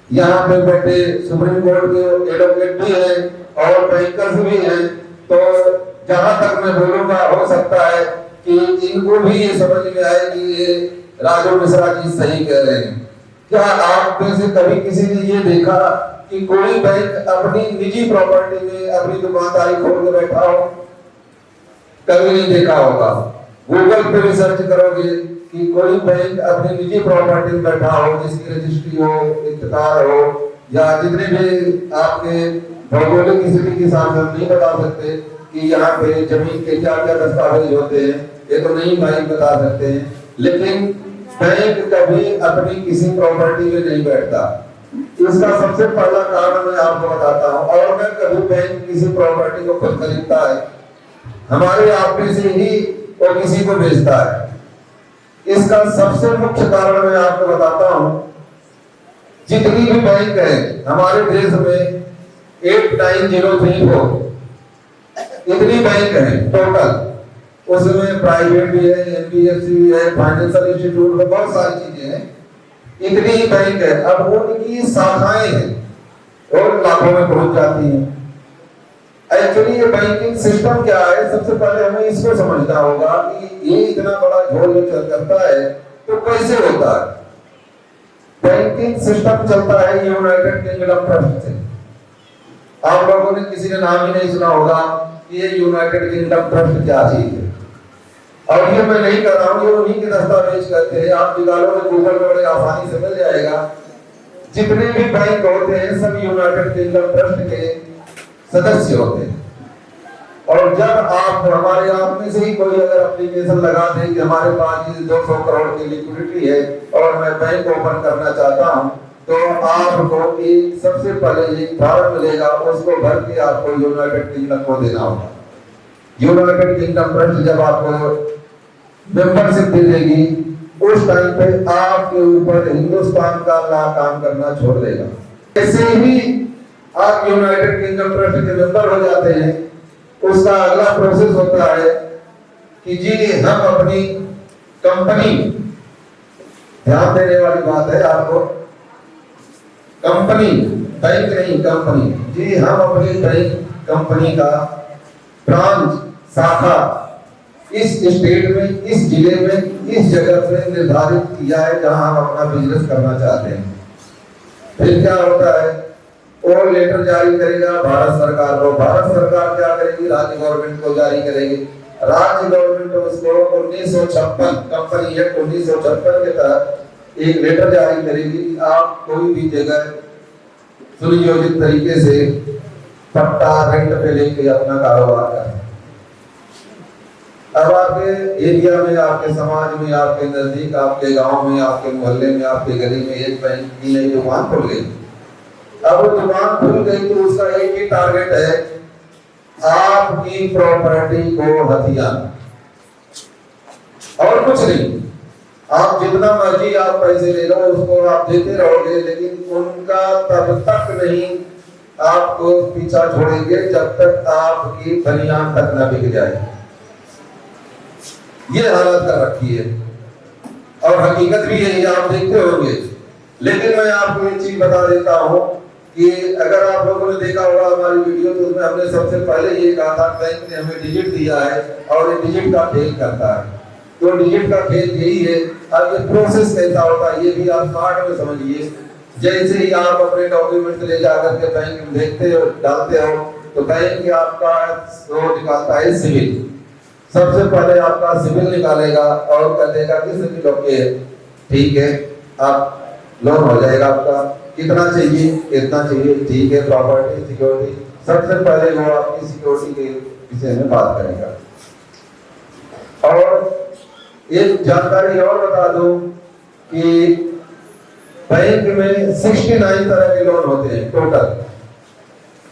यहाँ पे बैठे सुप्रीम कोर्ट के एडवोकेट भी हैं और बैंकर्स भी हैं। तो जहां तक मैं बोलूंगा, हो सकता है कि इनको भी ये समझ में आए कि ये राजू मिश्रा जी सही कह रहे हैं। क्या आप में से कभी किसी ने ये देखा कि कोई बैंक अपनी निजी प्रॉपर्टी में अपनी दुकानदारी खोल के बैठा हो? कभी नहीं देखा होगा। गूगल पे भी सर्च करोगे कि कोई बैंक अपनी निजी प्रॉपर्टी में बैठा हो, जिसकी रजिस्ट्री हो, इख्तियार हो, या जितने भी आपके भौगोलिक स्थिति के हिसाब से हम नहीं बता सकते कि यहाँ पे जमीन के क्या क्या दस्तावेज होते हैं, ये तो नहीं भाई बता सकते हैं। लेकिन बैंक कभी अपनी किसी प्रॉपर्टी में नहीं बैठता। इसका सबसे पहला कारण मैं आपको बताता हूँ। और मैं कभी बैंक किसी प्रॉपर्टी को खुद खरीदता है, हमारे आप में से ही वो किसी को बेचता है। इसका सबसे मुख्य कारण मैं आपको बताता हूं। जितनी भी बैंक है हमारे देश में 8903 इतनी बैंक है टोटल, उसमें प्राइवेट भी है, एनबीएफसी भी है, फाइनेंशियल इंस्टीट्यूट में बहुत सारी चीजें हैं। इतनी ही बैंक है। अब उनकी शाखाएं हैं और लाखों में पहुंच जाती हैं। एक्चुअली ये बैंकिंग सिस्टम क्या है, सबसे पहले हमें इसको समझना होगा कि ये इतना बड़ा झोल करता है तो कैसे होता है। बैंकिंग सिस्टम चलता है यूनाइटेड किंगडम ट्रस्ट से। आप लोगों ने किसी ने नाम ही नहीं सुना होगा कि ये यूनाइटेड किंगडम ट्रस्ट क्या चीज है। और ये मैं नहीं कर रहा हूँ, ये उन्हीं के दस्तावेज करते हैं। आप निकालोगे गूगल में बड़े आसानी से मिल जाएगा। जितने भी बैंक होते हैं सब यूनाइटेड किंगडम ट्रस्ट के सदस्य होते हैं। और जब आप हमारे आप में से ही कोई अगर एप्लीकेशन लगा दे कि हमारे पास 200 करोड़ की लिक्विडिटी है और मैं बैंक ओपन करना चाहता हूं, तो आपको एक सबसे पहले एक फॉर्म मिलेगा, उसको भर के आपको यूनाइटेड किंगडम को देना होगा। यूनाइटेड किंगडम ट्रस्ट जब आपको मेंबरशिप दे देगी, उस टाइम पे आपके ऊपर हिंदुस्तान का लॉ काम करना छोड़ देगा। ऐसे ही आप यूनाइटेड किंगडम ट्रस्ट के मेंबर हो जाते हैं, उसका अगला प्रोसेस होता है कि जी हम अपनी कंपनी, ध्यान देने वाली बात है आपको, कंपनी, बैंक नहीं कंपनी, जी हम अपनी बैंक कंपनी का ब्रांच, शाखा इस स्टेट में, इस जिले में, इस जगह पे निर्धारित किया है जहां हम अपना बिजनेस करना चाहते हैं। फिर क्या होता है, और लेटर जारी करेगा भारत सरकार को। भारत सरकार क्या करेगी, राज्य गवर्नमेंट को जारी करेगी। राज्य गवर्नमेंट उसको 1956 कंपनी एक्ट 1956 के तहत एक लेटर जारी करेगी। आप कोई भी जगह सुनियोजित तरीके से पट्टा रेंट पे लेके अपना कारोबार करें। अब आपके एरिया में, आपके समाज में, आपके नजदीक, आपके गांव में, आपके मोहल्ले में, आपके गली में एक बैंक की नई दुकान खुल गई। अब वो दुकान खुल गई तो उसका एक ही टारगेट है, आपकी प्रॉपर्टी को हथियाना, और कुछ नहीं। आप जितना मर्जी आप पैसे ले लो, उसको आप देते रहोगे, लेकिन उनका तब तक नहीं आपको पीछा छोड़ेंगे जब तक आपकी बनियान तक न बिक जाए। ये हालत कर रखी है और हकीकत भी यही आप देखते होंगे। लेकिन मैं आपको एक चीज बता देता हूं कि अगर आप लोगों ने देखा होगा हमारी वीडियो, तो उसमें हमने सबसे पहले ये कहा था बैंक ने हमें डिजिट दिया है और ये डिजिट का खेल करता है। तो डिजिट का खेल यही है। अब ये प्रोसेस कैसा होता है ये भी आप स्मार्ट में समझिए। जैसे ही आप अपने डॉक्यूमेंट ले जाकर के बैंक में देखते हो, डालते हो, तो बैंक आपका वो निकालता है सिविल। सबसे पहले आपका सिविल निकालेगा और कह देगा कि सिविल ओके है, ठीक है, आप लोन हो जाएगा आपका। कितना चाहिए, कितना चाहिए, ठीक है, प्रॉपर्टी, सिक्योरिटी, सबसे पहले वो आपकी सिक्योरिटी के विषय में बात करेगा। और एक जानकारी और बता दूं कि बैंक में 69 तरह के लोन होते हैं टोटल।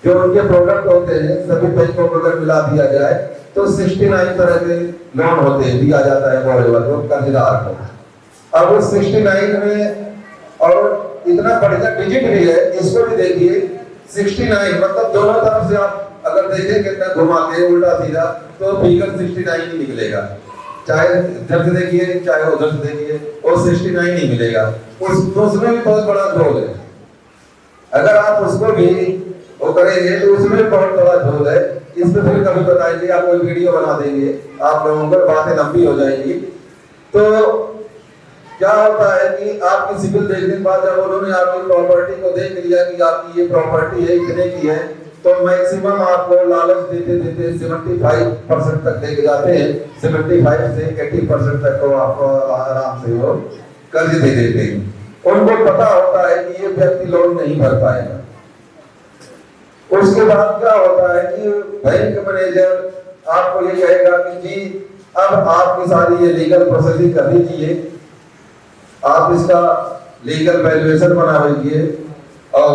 जो उनके प्रोडक्ट होते हैं सभी बैंकों को अगर मिला दिया जाए तो 69 तरह के लोन होते हैं, दिया जाता है बोरेवर को, कर्जदार को। अब उस 69 में और इतना बढ़िया डिजिट भी है, इसको भी देखिए 69, मतलब दोनों तरफ से आप अगर देखेंगे ना घुमा के उल्टा सीधा, तो फिगर 69 ही निकलेगा। चाहे इधर से देखिए चाहे उधर से देखिए, वो 69 ही मिलेगा। उसमें भी बहुत बड़ा ग्रोथ है। अगर आप उसको भी वो करेंगे तो उसमें बहुत बड़ा झोल है। इस पे फिर कभी बताएंगे, आप कोई वीडियो बना देंगे, आप लोगों को बातें लंबी हो जाएंगी। तो क्या होता है कि आपकी सिविल देखने के बाद जब उन्होंने आपकी प्रॉपर्टी को देख लिया कि आपकी ये प्रॉपर्टी है, इतने की है, तो मैक्सिमम आपको लालच देते देते 75% तक लेके जाते हैं। 75 से 80% तक को आपको आराम से वो कर्ज दे देते हैं। उनको पता होता है कि ये व्यक्ति लोन नहीं भर पाएगा। उसके बाद क्या होता है कि बैंक मैनेजर आपको ये कहेगा कि जी अब आपकी सारी ये लीगल प्रोसेसिंग कर दीजिए, आप इसका लीगल वैल्यूएशन बनाइए और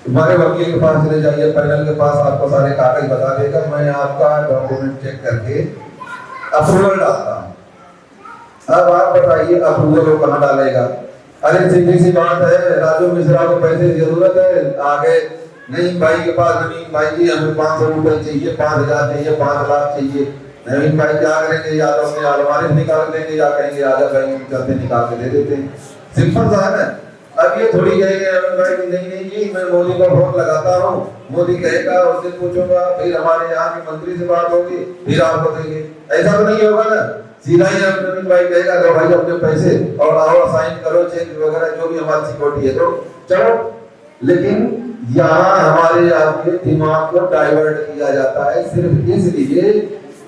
हमारे वकील के पास चले जाइए, पैनल के पास आपको सारे कागज बता देगा, मैं आपका डॉक्यूमेंट चेक करके अप्रूवल डालता हूँ। अब आप बताइए अप्रूवल वो कहाँ डालेगा? अरे सीधी सी बात है, राजू मिश्रा को पैसे की जरूरत है, आगे नहीं भाई के पास नहीं, भाई जी हमें 500 रुपए चाहिए, 5000 चाहिए, 5 लाख चाहिए। नवीन भाई क्या करेंगे? या तो अपने अलमारी निकाल देंगे या कहेंगे आजा बैंक चलते निकाल के दे देते हैं। सिंपल सा है ना। अब ये थोड़ी कहेंगे नहीं नहीं जी मैं मोदी को फोन लगाता हूँ, मोदी कहेगा उससे पूछूंगा, फिर हमारे यहाँ के मंत्री से बात होगी, फिर आपको देंगे। ऐसा तो नहीं होगा ना। सीधा ही नवीन भाई कहेगा लो भाई अपने पैसे और आओ साइन करो, चेक वगैरह जो भी हमारी सिक्योरिटी है तो चलो। लेकिन यहाँ हमारे आपके दिमाग को डाइवर्ट किया जाता है सिर्फ इसलिए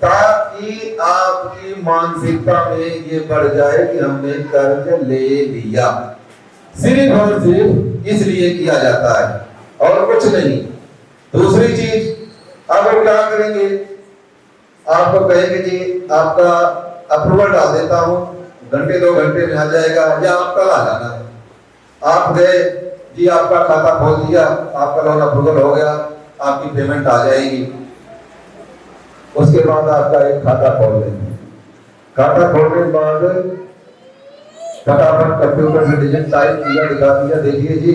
ताकि आपकी मानसिकता में ये बढ़ जाए कि हमने कर्ज ले लिया। सिर्फ और सिर्फ इसलिए किया जाता है और कुछ नहीं। दूसरी चीज, अब वो क्या करेंगे? आपको कहेंगे जी आपका अप्रूवल डाल देता हूँ, घंटे 2 घंटे में आ जाएगा, या आप कल आ जाना। आप गए जी, आपका खाता खोल दिया, आपका लोन अप्रूवल हो गया, आपकी पेमेंट आ जाएगी। उसके बाद आपका एक खाता खोल देंगे। खाता खोलने के बाद फटाफट कंप्यूटर से डिजिट टाइप किया, दिखा दिया, देखिए जी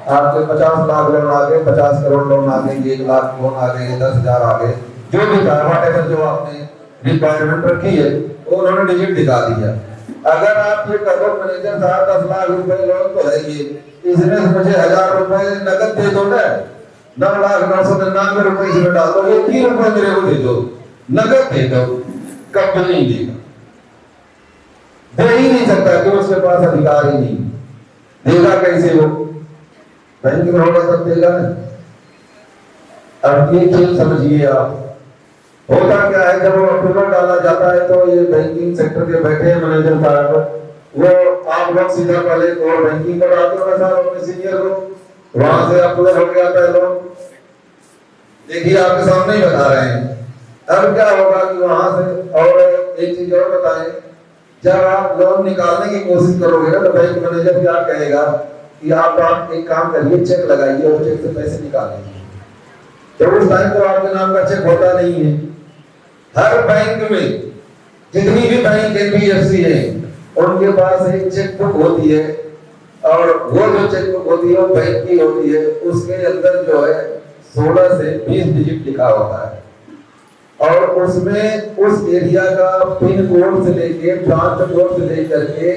आपके 50 लाख लोन आ गए, 50 करोड़ लोन आ गए, 1 लाख लोन आ गए, 10,000 आ गए, जो भी था व्हाटएवर जो आपने रिक्वायरमेंट रखी है वो उन्होंने डिजिट दिखा दिया। अगर आप ये करो मैनेजर साहब 10 लाख रुपए लोन तो है ये, इसमें मुझे 1000 रुपए नकद दे दो ना, 9,999 रुपए इसमें डाल दो, 1 ही रुपए मेरे को दे दो, नकद दे दो। कब नहीं देगा? दे ही नहीं सकता कि उसके पास अधिकार ही नहीं। देगा कैसे वो? बैंक में होगा तब देगा ना। अब ये खेल समझिए आप। होता क्या है, जब वो अप्रूवल डाला जाता है तो ये बैंकिंग सेक्टर के बैठे हैं मैनेजर साहब, वो आप लोग सीधा पहले और बैंकिंग कराते हो ना साहब अपने सीनियर को, वहां से अप्रूवल हो गया था लोग। देखिए आपके सामने ही बता रहे हैं। अब क्या होगा कि वहां से, और एक चीज और बताएं, जब आप लोन निकालने की कोशिश करोगे ना तो बैंक मैनेजर क्या कहेगा कि आप एक काम करिए, चेक लगाइए और चेक से पैसे निकालिए। तो उस टाइम तो आपके नाम का चेक होता नहीं है। हर बैंक में जितनी भी बैंक एनबीएफसी है उनके पास एक चेक बुक होती है, और वो जो चेक बुक होती है वो बैंक की होती है। उसके अंदर जो है 16 से 20 डिजिट लिखा होता है, और उसमें उस एरिया का पिन कोड से लेके ब्रांच कोड से लेकर के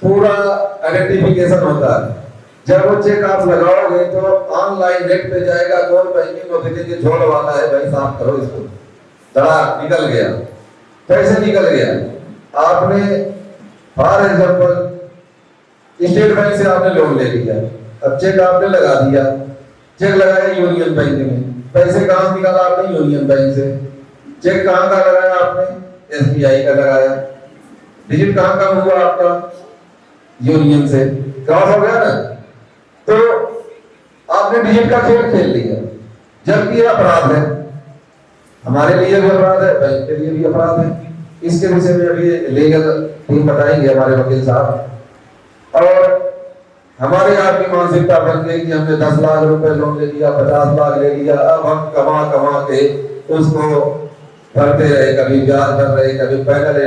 पूरा आइडेंटिफिकेशन होता है। जब वो चेक आप लगाओगे तो ऑनलाइन नेट पे जाएगा, कौन बैंकिंग ऑफिस के झोल वाला है भाई साफ करो इसको, धड़ा निकल गया, पैसे निकल गया। आपने फॉर एग्जांपल स्टेट बैंक से आपने लोन ले लिया, अब चेक आपने लगा दिया, चेक लगाया यूनियन बैंक में, पैसे कहां से निकाला आपने? यूनियन बैंक से। चेक कहां का लगाया आपने? एसबीआई का लगाया। डिजिट कहां का हुआ आपका? यूनियन से। क्रॉस हो गया ना, तो आपने डिजिट का खेल खेल लिया, जबकि ये अपराध है। हमारे लिए भी अपराध है, बैंक के लिए भी अपराध है। इसके विषय में अभी लीगल टीम बताएंगे हमारे वकील साहब। और हमारे आपकी मानसिकता बन गई कि हमने 10 लाख रुपए लोन ले लिया, 50 लाख ले लिया, अब हम कमा कमा के उसको भरते रहे, कभी ब्याज भर रहे, कभी पैनल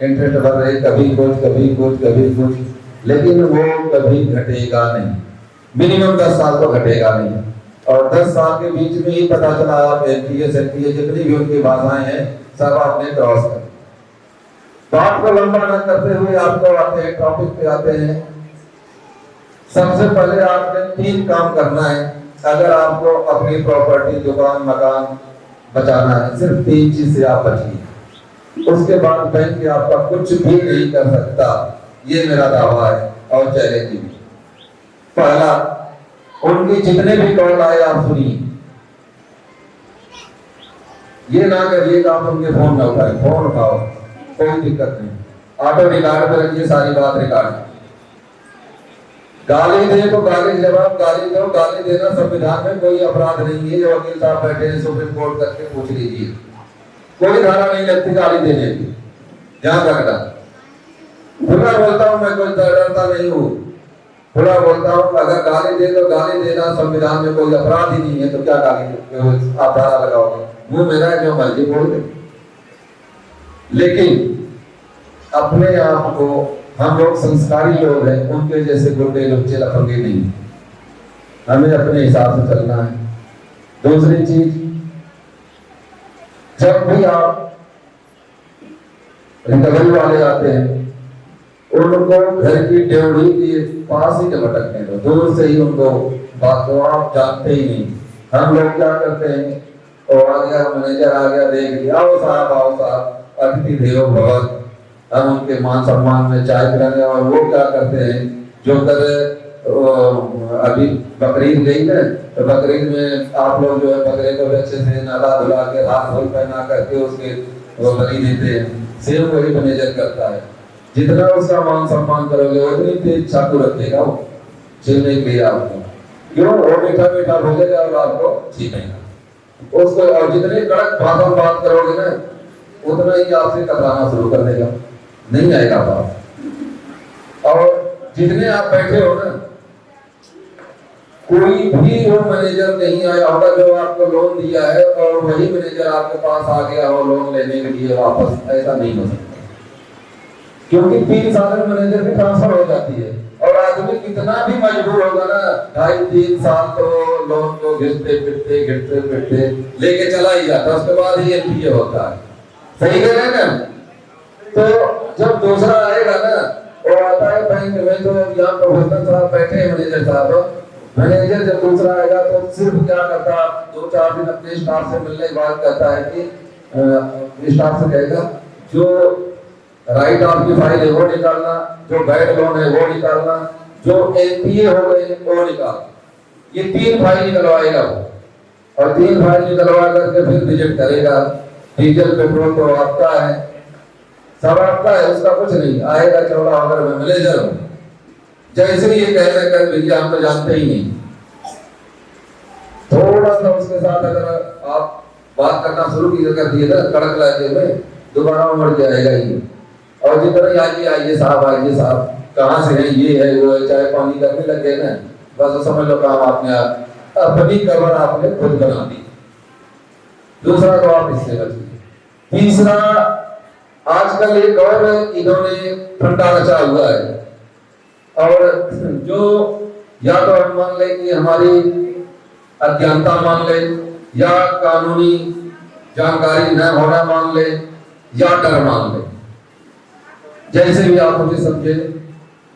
इंटरेस्ट भर रहे, कभी कुछ कभी कुछ कभी कुछ, लेकिन वो कभी घटेगा नहीं। मिनिमम 10 साल तो घटेगा नहीं, और 10 साल के बीच में ही पता चला आप एनपीएस जितनी भी उनकी भाषाएं हैं सब आपने क्रॉस कर। बात को लंबा न करते हुए आपको आते हैं टॉपिक पे आते हैं। सबसे पहले आपने 3 काम करना है। अगर आपको अपनी प्रॉपर्टी, दुकान, मकान बचाना है, सिर्फ 3 चीज से आप बचिए। उसके बाद बैंक आपका कुछ भी नहीं कर सकता, ये मेरा दावा है और चैलेंज भी। पहला, उनके जितने भी कॉल आए आप सुनिए। ये ना करिए कि आप उनके फोन ना उठाए, फोन उठाओ, कोई दिक्कत नहीं। ऑटो रिकॉर्ड पे रखिए, सारी बात रिकॉर्ड। गाली दे तो गाली जवाब, गाली दो, गाली देना संविधान में कोई अपराध नहीं है। जो वकील साहब बैठे हैं सुप्रीम कोर्ट करके पूछ लीजिए, कोई धारा नहीं लगती गाली देने की। ध्यान रखना, खुला बोलता हूं मैं, कोई डरता नहीं हूं, खुला बोलता हूं। अगर गाली दे तो गाली देना संविधान में कोई अपराध ही नहीं है, तो क्या गाली आप धारा लगाओगे? मुंह मेरा है, जो मर्जी बोल दे। लेकिन अपने आप को, हम लोग संस्कारी लोग हैं, उनके जैसे गुंडे लुच्चे लफंगे नहीं, हमें अपने हिसाब से चलना है। दूसरी चीज, जब भी आप रिकवरी वाले आते हैं, उनको घर की ड्योढ़ी के पास ही भटकने दो, दूर से ही उनको बात को, आप जानते ही नहीं। हम लोग क्या करते हैं, और आ गया मैनेजर, आ गया, देख लिया, आओ साहब, अतिथि देवो भव। हम उनके मान सम्मान में चाय पिलाने, और वो क्या करते हैं, जो कर अभी बकरीद गई है, तो बकरीद में आप लोग जो है बकरे को अच्छे से नहला धुला के, हाथ धोल पहना करके उसके वो बलि देते हैं। सेम वही मैनेजर करता है। जितना उसका मान सम्मान करोगे, उतनी तेज चाकू रखेगा वो छीनने के लिए आपको। क्यों? वो मीठा मीठा बोलेगा और आपको छीनेगा उसको। और जितने कड़क भाषा में बात करोगे ना, उतना ही आपसे कतराना शुरू कर देगा, नहीं आएगा बात। और जितने आप बैठे हो ना, कोई भी वो मैनेजर नहीं आया होगा जो आपको लोन दिया है और वही मैनेजर आपके पास आ गया हो लोन लेने के लिए वापस, ऐसा नहीं हो सकता। क्योंकि 3 साल में मैनेजर की ट्रांसफर हो जाती है, और आदमी कितना भी मजबूर होगा ना, 2.5-3 साल तो लोन को घिसते पिटते लेके चला ही जाता, उसके बाद ही एनपीए होता है। सही कह रहे हैं ना? तो जब दूसरा आएगा ना, वो आता है बैंक में, तो यहाँ प्रोफेसर साहब बैठे हैं, मैनेजर साहब, मैनेजर जब दूसरा आएगा तो सिर्फ क्या करता, 2-4 दिन अपने स्टाफ से मिलने के बाद कहता है कि स्टाफ से कहेगा, जो राइट ऑफ की फाइल है वो निकालना, जो बैड लोन है वो निकालना, जो एनपीए हो गए वो निकाल। ये 3 फाइल निकलवाएगा वो, और 3 फाइल निकलवा करके फिर विजिट करेगा। डीजल पेट्रोल तो आपका है, सब आपका है, उसका कुछ नहीं आएगा। चौड़ा अगर मैं मैनेजर हूं, जैसे ये कहने कर भैया हम तो जानते ही नहीं, थोड़ा सा उसके साथ अगर आप बात करना शुरू कर दिए ना कड़क लहजे में, दोबारा मर जाएगा ही। और जितना आइए साहब, कहाँ से है, ये है वो है, चाहे पानी करने लग गए ना, बस समझ लो काम आपने अपनी कवर आपने खुद बना दी। दूसरा तो आप इससे बचिए। तीसरा, आजकल एक और इन्होंने फंडा रचा हुआ है, और जो या तो हम मान लें कि हमारी अज्ञानता मान ले, या कानूनी जानकारी न होना मान ले, या डर मान ले, जैसे भी आप मुझे समझे।